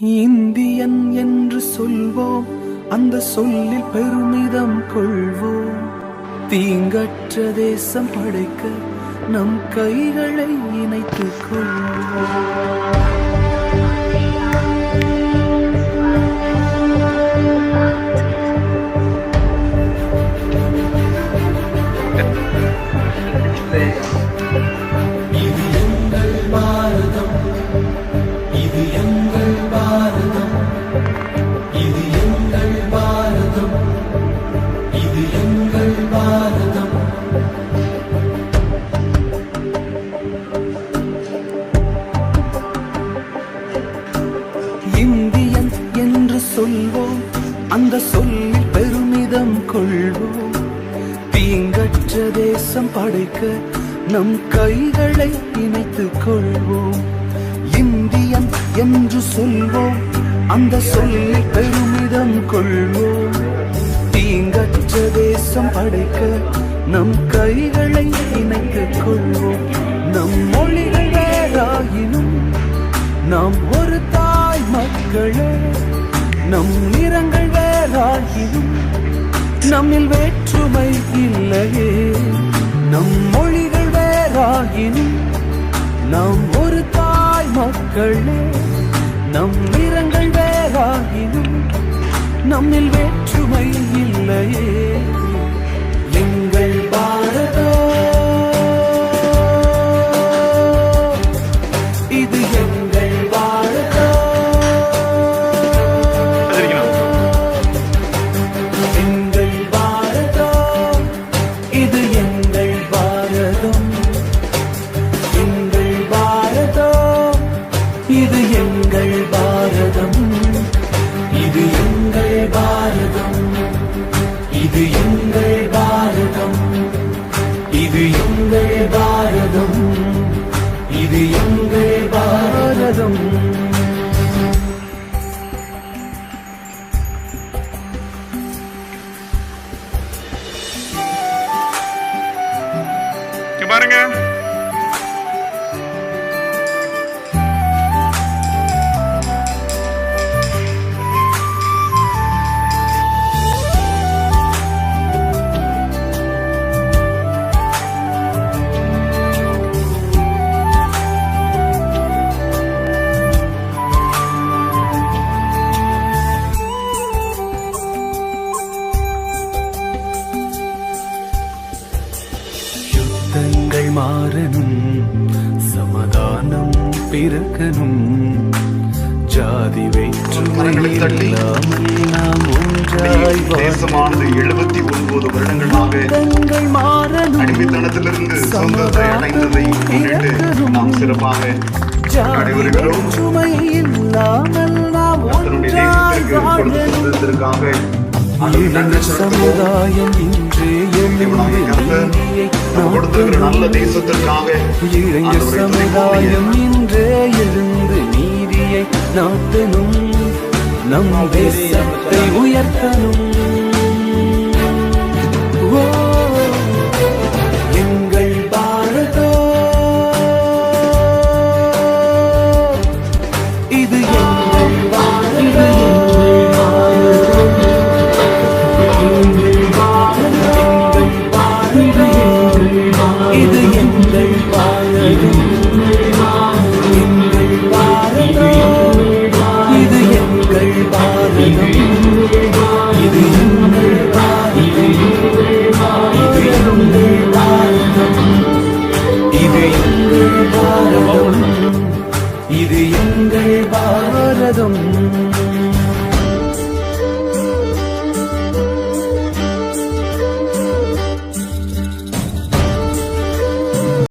Indian என்று சொல்வோம், அந்த சொல்லில் பெருமிதம் கொள்வோம். தீங்கற்ற தேசம் படைக்க நம் கைகளை இணைத்துக் கொள்வோம். இது எங்கள் பாரதம், இது எங்கள் பாரதம், இது எங்கள் பாரதம், இது எங்கள் பாரதம். இந்தியன் என்று சொல்வோம், அந்த சொல்லில் பெருமிதம் கொள்வோம். தீங்கற்ற தேசம் படைக்க நம் கைகளை இணைத்துக் கொள்வோம். இந்தியன் என்று சொல்வோம், அந்த சொல்லில் பெருமிதம் கொள்வோம். தீங்கற்ற தேசம் படைக்க நம் கைகளை இணைத்துக் கொள்வோம். நம் மொழிகள் வேறாயினும் நாம் ஒரு தாய் மக்களே. நம் நிறங்கள் வேறாயினும் நம்மில் வேற்றுமை இல்லையே. நம் மொழிகள் வேறாயினும் நாம் ஒரு தாய் மக்களே. நம் நிறங்கள் வேறாயினும் நம்மில் வேற்றுமை இல்லையே. எங்கள் பாரதம், இது எங்கள் பாரதம். எங்கள் பாரதம், இது எங்கள் பாரதம். எங்கள் பாரதம், இது எங்கள் பாரதம். இது எங்கள் பாரதம், இது எங்கள் பாரதம், இது எங்கள் பாரதம், இது எங்கள் பாரதம். பாருங்க, யுத்தங்கள் மாறணும், சமாதானம் பிறக்கணும். ஜாதி வேற்றுமை இல்லாமல் நாம் ஒன்றாய் தேசமானது 79 வருடங்களாக அடிமைத்தனத்திலிருந்து சொந்தத்தை அடைந்ததை முன்னிட்டு நாம் சிறப்பாக அனைவருக்கிறோம். இல்லாமல் நாம் ஒன்றாய் சுதந்திரத்திற்காக சமுதாயம் இன்றே நல்ல தேசத்திற்காக இளைஞர் சமுதாயம் இன்றே எழுந்து நீதியை நாட்டணும். நம் தேசத்தை உயர்த்தணும். எங்கள் பாரதம், இது எங்கள் பாரதம். இது எங்கள் பாரதம், எங்கள் பாரதம், இது எங்கள் பாரதம்.